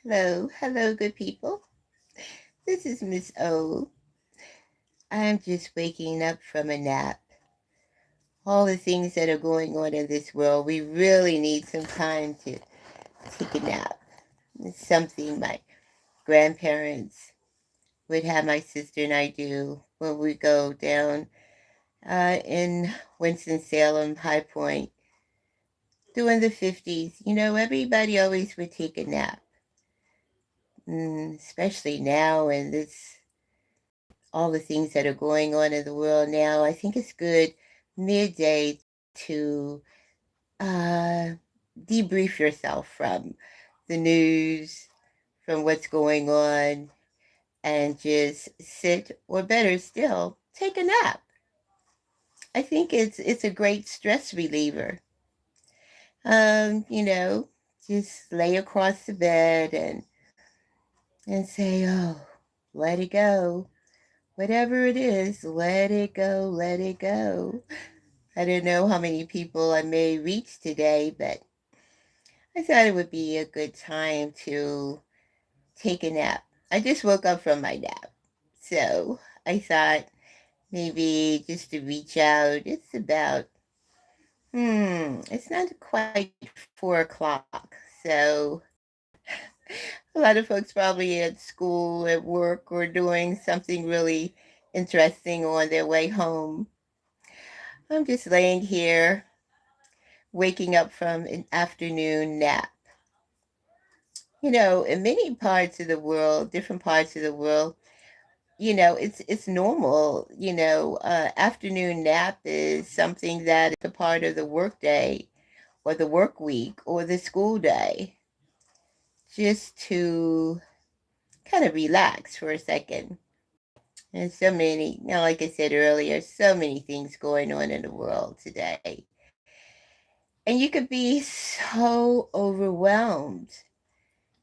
Hello, good people. This is Miss O. I'm just waking up from a nap. All the things that are going on in this world, we really need some time to take a nap. It's something my grandparents would have my sister and I do when we go down in Winston-Salem, High Point, during the 50s. Everybody always would take a nap, especially now and this all the things that are going on in the world now. I think it's good midday to uh, debrief yourself from the news, from what's going on, and just sit, or better still, take a nap. I think it's a great stress reliever. Um, you know, just lay across the bed and say, "Oh, let it go. Whatever it is, let it go, let it go." I don't know how many people I may reach today, but I thought it would be a good time to take a nap. I just woke up from my nap. So I thought maybe just to reach out. It's about, it's not quite 4 o'clock. So a lot of folks probably at school, at work, or doing something really interesting on their way home. I'm just laying here, waking up from an afternoon nap. In many parts of the world, different parts of the world, it's normal. Afternoon nap is something that is a part of the workday or the work week or the school day, just to kind of relax for a second. And so many, like I said earlier, so many things going on in the world today. And you could be so overwhelmed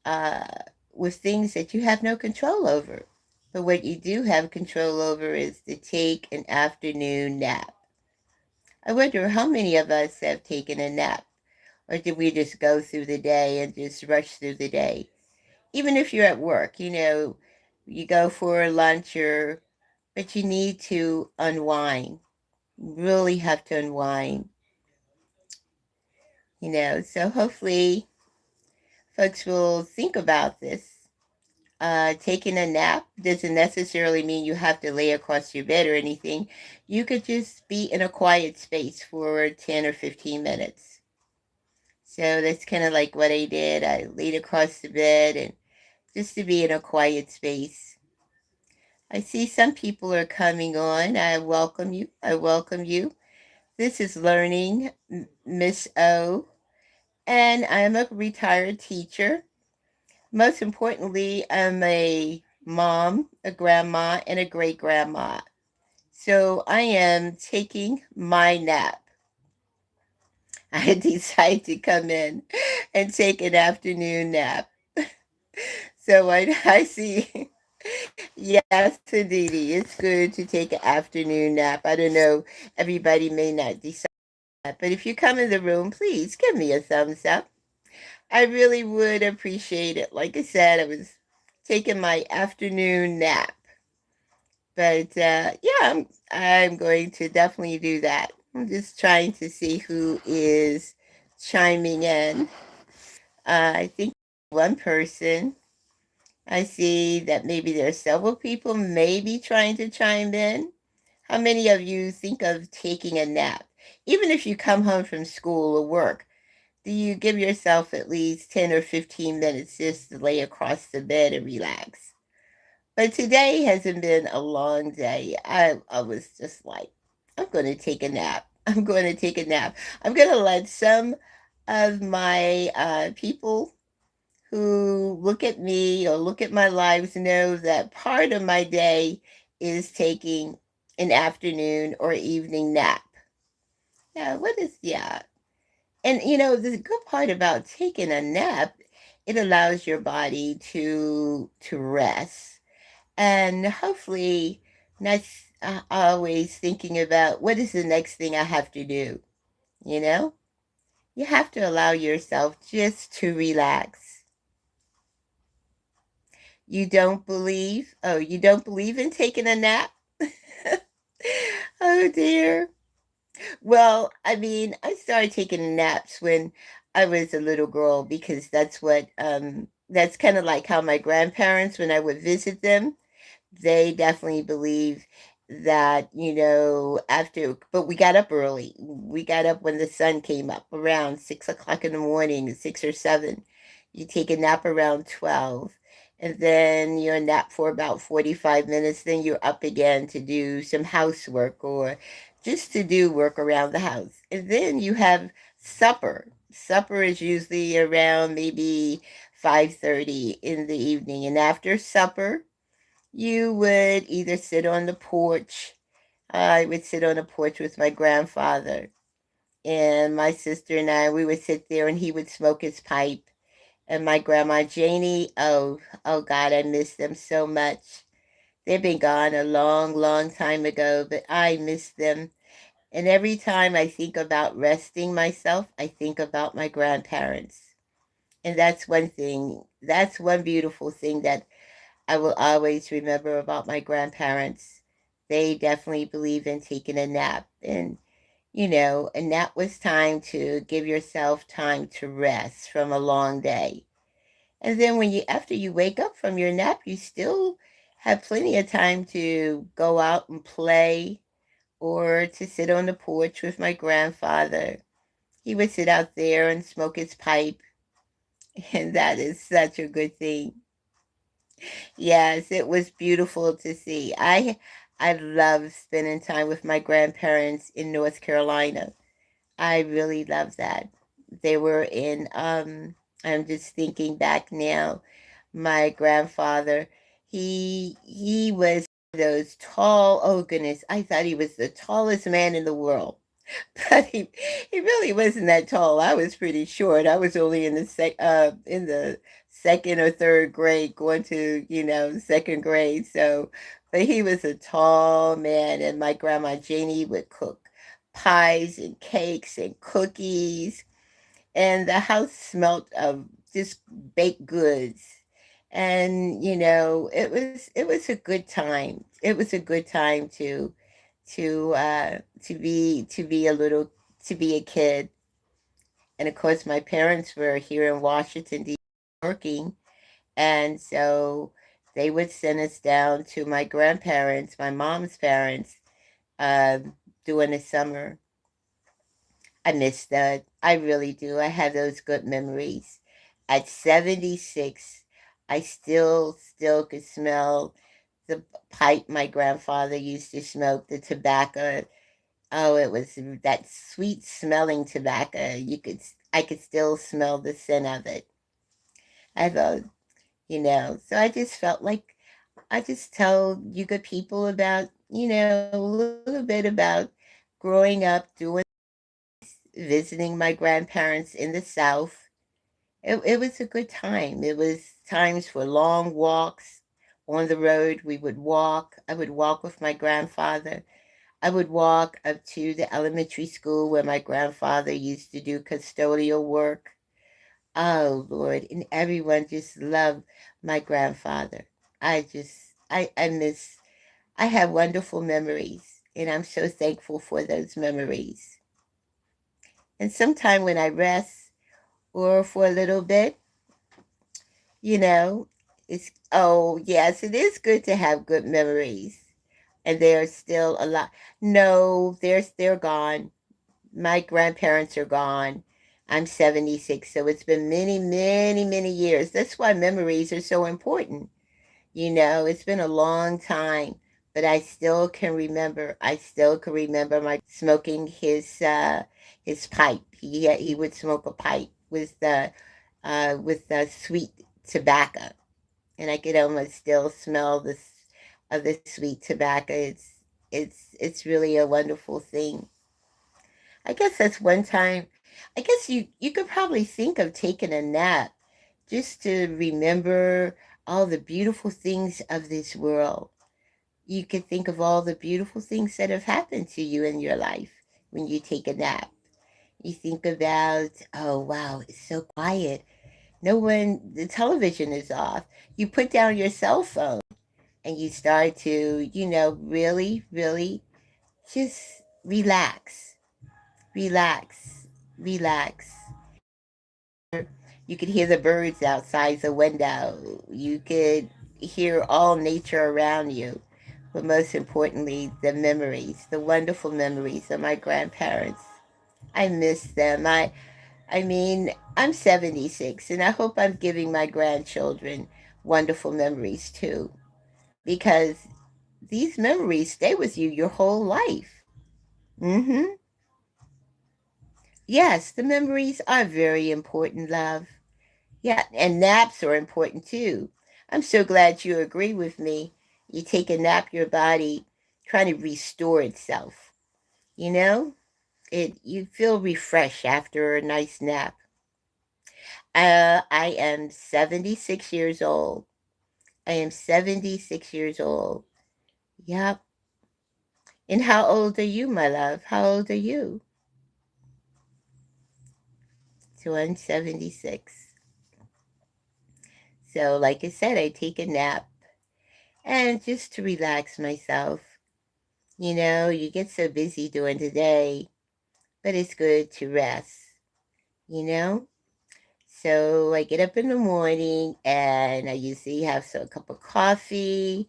uh, with things that you have no control over. But what you do have control over is to take an afternoon nap. I wonder how many of us have taken a nap, or did we just go through the day and just rush through the day? Even if you're at work, you go for lunch but you need to unwind. You really have to unwind, So hopefully folks will think about this. Taking a nap doesn't necessarily mean you have to lay across your bed or anything. You could just be in a quiet space for 10 or 15 minutes. So that's kind of like what I did. I laid across the bed and just to be in a quiet space. I see some people are coming on. I welcome you. I welcome you. This is Learning Miss O, and I'm a retired teacher. Most importantly, I'm a mom, a grandma, and a great grandma. So I am taking my nap. I decided to come in and take an afternoon nap. So I see, yes, indeedy, it's good to take an afternoon nap. I don't know, everybody may not decide that, but if you come in the room, please give me a thumbs up. I really would appreciate it. Like I said, I was taking my afternoon nap. But yeah, I'm going to definitely do that. I'm just trying to see who is chiming in. I think one person. I see that maybe there are several people maybe trying to chime in. How many of you think of taking a nap? Even if you come home from school or work, do you give yourself at least 10 or 15 minutes just to lay across the bed and relax? But today hasn't been a long day. I was just like, I'm going to take a nap. I'm going to take a nap. I'm going to let some of my people who look at me or look at my lives know that part of my day is taking an afternoon or evening nap. Yeah, what is, yeah. And the good part about taking a nap, it allows your body to rest and hopefully not always thinking about what is the next thing I have to do. You know, you have to allow yourself just to relax. You don't believe? Oh, you don't believe in taking a nap? Oh dear. Well, I mean, I started taking naps when I was a little girl because that's kind of like how my grandparents, when I would visit them, they definitely believe that, but we got up early. We got up when the sun came up around 6 o'clock in the morning, 6 or 7. You take a nap around 12, and then you nap for about 45 minutes. Then you're up again to do some housework or just to do work around the house. And then you have supper. Supper is usually around maybe 5:30 in the evening. And after supper, you would either sit on the porch. I would sit on the porch with my grandfather, and my sister and I, we would sit there and he would smoke his pipe. And my grandma Janie, oh God, I miss them so much. They've been gone a long, long time ago, but I miss them. And every time I think about resting myself, I think about my grandparents. And that's one beautiful thing that I will always remember about my grandparents. They definitely believe in taking a nap. And, a nap was time to give yourself time to rest from a long day. And then after you wake up from your nap, you still have plenty of time to go out and play or to sit on the porch with my grandfather. He would sit out there and smoke his pipe, and that is such a good thing. Yes, it was beautiful to see. I love spending time with my grandparents in North Carolina. I really love that. They were in I'm just thinking back now. My grandfather, he was those tall, oh goodness, I thought he was the tallest man in the world. But he really wasn't that tall. I was pretty short. I was only in the second or third grade, going to second grade. So, but he was a tall man, and my grandma Janie would cook pies and cakes and cookies, and the house smelt of just baked goods. And it was a good time. It was a good time to be a little to be a kid. And of course my parents were here in Washington D.C. working, and so they would send us down to my grandparents, my mom's parents, during the summer. I miss that. I really do. I have those good memories. At 76, I still could smell the pipe my grandfather used to smoke, the tobacco. Oh, it was that sweet smelling tobacco. I could still smell the scent of it. I thought, so I just felt like I just tell you good people about, a little bit about growing up, doing, visiting my grandparents in the South. It was a good time. It was times for long walks on the road. We would walk. I would walk with my grandfather. I would walk up to the elementary school where my grandfather used to do custodial work. Oh, Lord. And everyone just loved my grandfather. I have wonderful memories, and I'm so thankful for those memories. And sometime when I rest or for a little bit, you know, oh, yes, it is good to have good memories. And they're still alive. No, they're gone. My grandparents are gone. I'm 76, so it's been many, many, many years. That's why memories are so important. It's been a long time, but I still can remember my smoking his pipe. He would smoke a pipe with the sweet tobacco, and I could almost still smell the sweet tobacco. It's really a wonderful thing. I guess that's one time. I guess you could probably think of taking a nap just to remember all the beautiful things of this world. You could think of all the beautiful things that have happened to you in your life when you take a nap. You think about, oh wow, it's so quiet. No one, the television is off. You put down your cell phone and you start to, really, really just relax, relax, relax. You could hear the birds outside the window. You could hear all nature around you. But most importantly, the memories, the wonderful memories of my grandparents. I miss them. I mean, I'm 76 and I hope I'm giving my grandchildren wonderful memories too. Because these memories stay with you your whole life. Mm-hmm. Yes, the memories are very important, love. Yeah, and naps are important too. I'm so glad you agree with me. You take a nap, your body trying to restore itself. You know, you feel refreshed after a nice nap. I am 76 years old. I am 76 years old. Yep. And how old are you, my love? How old are you? So I'm 76. So, like I said, I take a nap and just to relax myself. You get so busy during the day, but it's good to rest, you know? So I get up in the morning and I usually have a cup of coffee.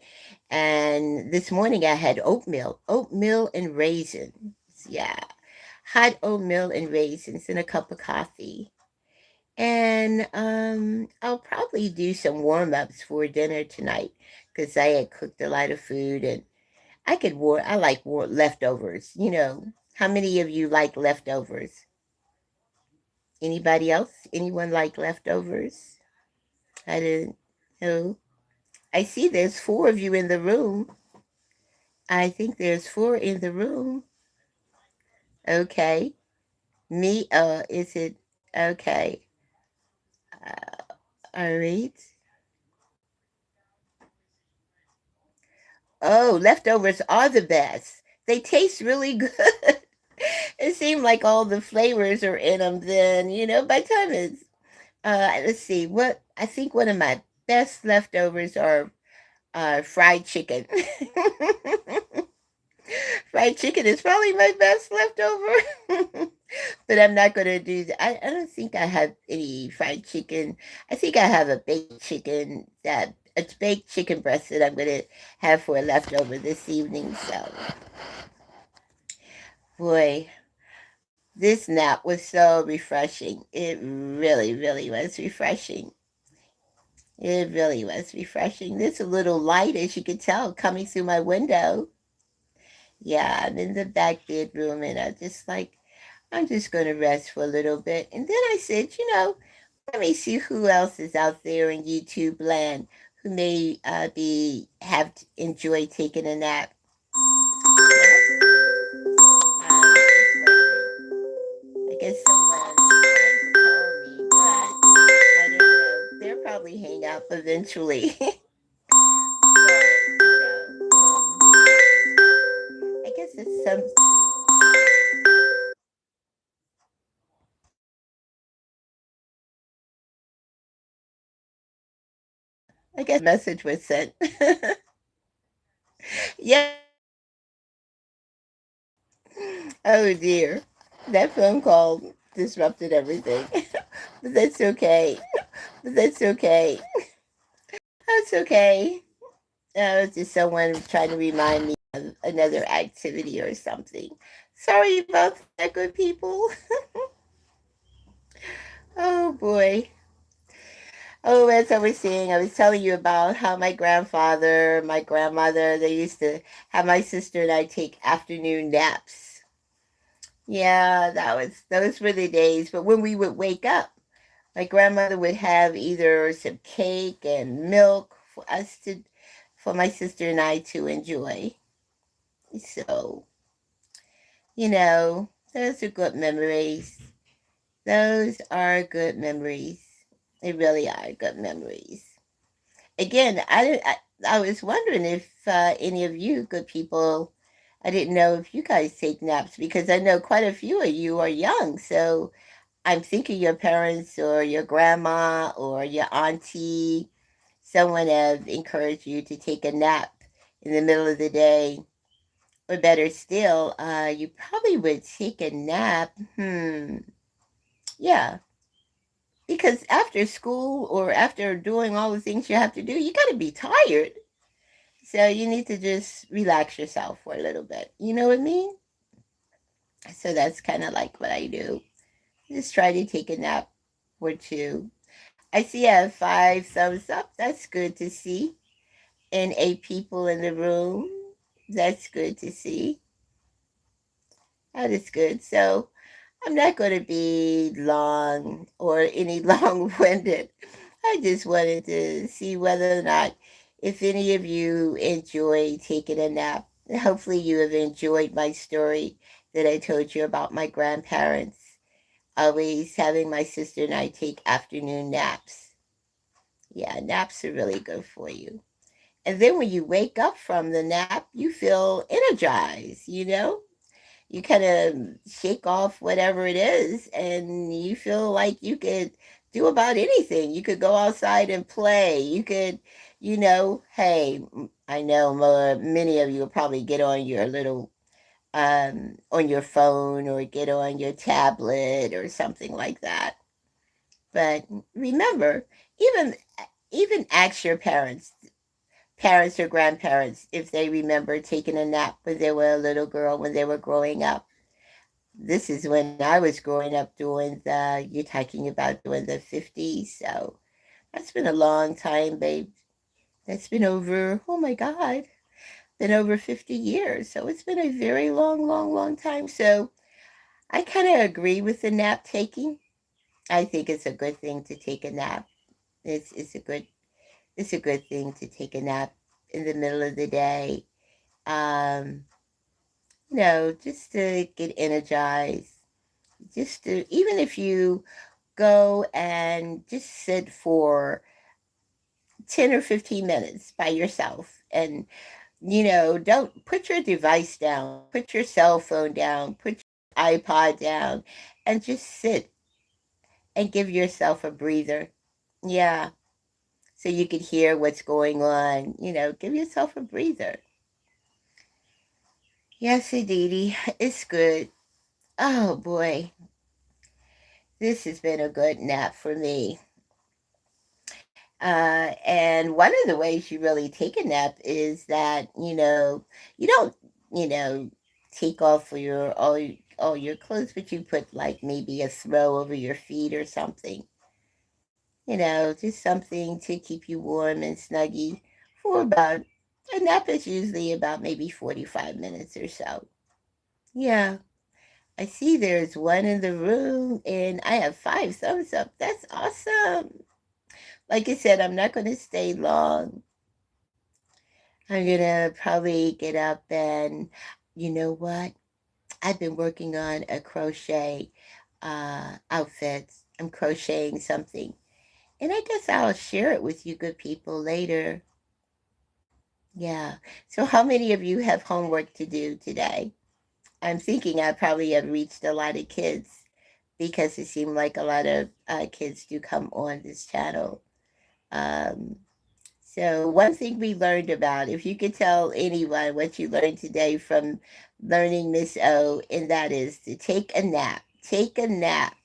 And this morning I had oatmeal and raisins. Yeah, hot oatmeal and raisins and a cup of coffee. And I'll probably do some warm ups for dinner tonight because I had cooked a lot of food and I like leftovers. How many of you like leftovers? Anybody else? Anyone like leftovers? I didn't know. I see there's four of you in the room. I think there's four in the room. Okay. Is it okay? All right. Oh, leftovers are the best. They taste really good. It seemed like all the flavors are in them then, by the time it's, let's see, I think one of my best leftovers are fried chicken. Fried chicken is probably my best leftover. But I'm not going to do that. I don't think I have any fried chicken. I think I have a baked chicken, that a baked chicken breast that I'm going to have for a leftover this evening. So, boy, this nap was so refreshing. It really, really was refreshing. It really was refreshing. It's a little light, as you can tell, coming through my window. Yeah, I'm in the back bedroom and I'm just going to rest for a little bit. And then I said, let me see who else is out there in YouTube land who may enjoy taking a nap. I guess someone trying to call me, but I don't know. They'll probably hang up eventually. I guess it's some. I guess message was sent. Yeah. Oh dear. That phone call disrupted everything. But that's okay. But that's okay. That's okay. It's just someone trying to remind me of another activity or something. Sorry about that, good people. Oh boy. Oh, as I was saying, I was telling you about how my grandfather, my grandmother, they used to have my sister and I take afternoon naps. Yeah, those were the days. But when we would wake up, my grandmother would have either some cake and milk for my sister and I to enjoy. So, those are good memories. Those are good memories. They really are good memories. Again, I was wondering if any of you good people, I didn't know if you guys take naps because I know quite a few of you are young. So I'm thinking your parents or your grandma or your auntie, someone have encouraged you to take a nap in the middle of the day. Or better still, you probably would take a nap. Yeah, because after school or after doing all the things you have to do, you got to be tired. So you need to just relax yourself for a little bit. You know what I mean? So that's kind of like what I do. Just try to take a nap or two. I see I have 5 thumbs up. That's good to see. And 8 people in the room. That's good to see. That is good. So I'm not going to be long or any long winded. I just wanted to see whether or not if any of you enjoy taking a nap. Hopefully, you have enjoyed my story that I told you about my grandparents always having my sister and I take afternoon naps. Yeah, naps are really good for you. And then when you wake up from the nap, you feel energized, you know? You kind of shake off whatever it is and you feel like you could do about anything. You could go outside and play. You could, hey, I know many of you will probably get on your little on your phone or get on your tablet or something like that. But remember, even even ask your parents or grandparents if they remember taking a nap when they were a little girl when they were growing up. This is when I was growing up doing you're talking about doing the 50s. So that's been a long time, babe. That's been over, oh my God, been over 50 years. So it's been a very long, long, long time. So I kind of agree with the nap taking. I think it's a good thing to take a nap. It's a good thing to take a nap in the middle of the day. Um, just to get energized. Just to even if you go and just sit for 10 or 15 minutes by yourself and don't put your device down, put your cell phone down, put your iPod down, and just sit and give yourself a breather. Yeah, so you could hear what's going on. Give yourself a breather. Yes, Aditi, it's good. Oh boy, this has been a good nap for me. And one of the ways you really take a nap is that, you don't, you know, take off all your clothes, but you put like maybe a throw over your feet or something. Just something to keep you warm and snuggy for about a nap is usually about maybe 45 minutes or so. Yeah. I see there's one in the room and I have 5 thumbs up. That's awesome. Like I said, I'm not going to stay long. I'm gonna probably get up and you know what? I've been working on a crochet outfit. I'm crocheting something. And I guess I'll share it with you good people later. Yeah. So how many of you have homework to do today? I'm thinking I probably have reached a lot of kids because it seemed like a lot of kids do come on this channel. Um, So, one thing we learned about, if you could tell anyone what you learned today from learning Miss O, and that is to take a nap. Take a nap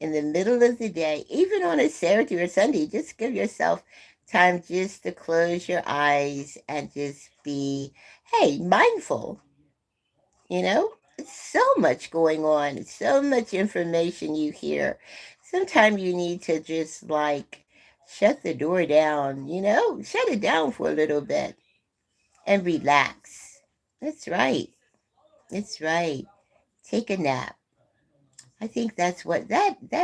in the middle of the day, even on a Saturday or Sunday. Just give yourself time just to close your eyes and just be, hey, mindful. It's so much going on, it's so much information you hear. Sometimes you need to just like shut the door down, shut it down for a little bit and relax. That's right. It's right. Take a nap. I think that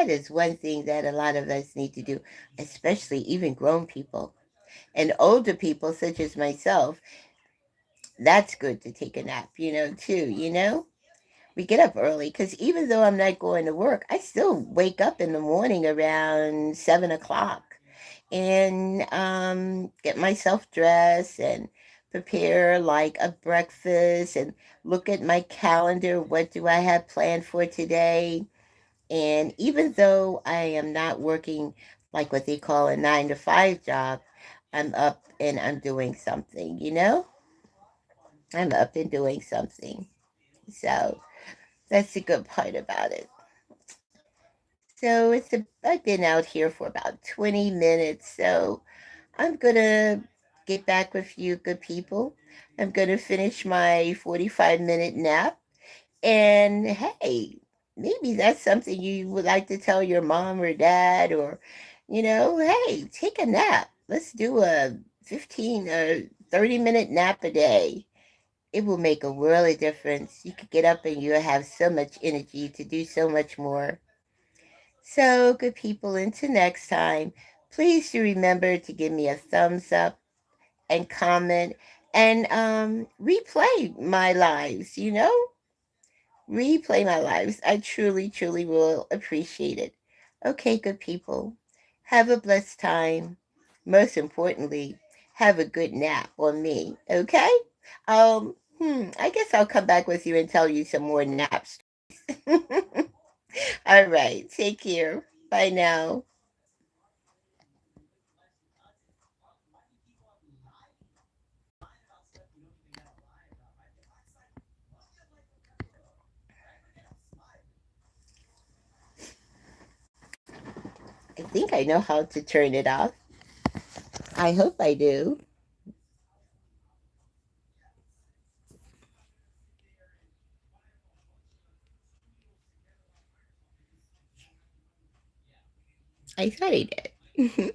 is one thing that a lot of us need to do, especially even grown people and older people such as myself. That's good to take a nap, too. We get up early because even though I'm not going to work, I still wake up in the morning around 7 o'clock and get myself dressed and prepare like a breakfast and look at my calendar. What do I have planned for today? And even though I am not working like what they call a 9 to 5 job, I'm up and I'm doing something, you know? I'm up and doing something. So that's the good part about it. So I've been out here for about 20 minutes. So I'm gonna get back with you good people. I'm gonna finish my 45-minute nap. And hey, maybe that's something you would like to tell your mom or dad, or, hey, take a nap. Let's do a 15 or 30-minute nap a day. It will make a world of difference. You could get up and you'll have so much energy to do so much more. So, good people, until next time, please do remember to give me a thumbs up and comment and replay my lives, replay my lives. I truly, truly will appreciate it. Okay, good people. Have a blessed time. Most importantly, have a good nap on me. Okay? I guess I'll come back with you and tell you some more naps. All right. Take care. Bye now. I think I know how to turn it off. I hope I do. I thought I did.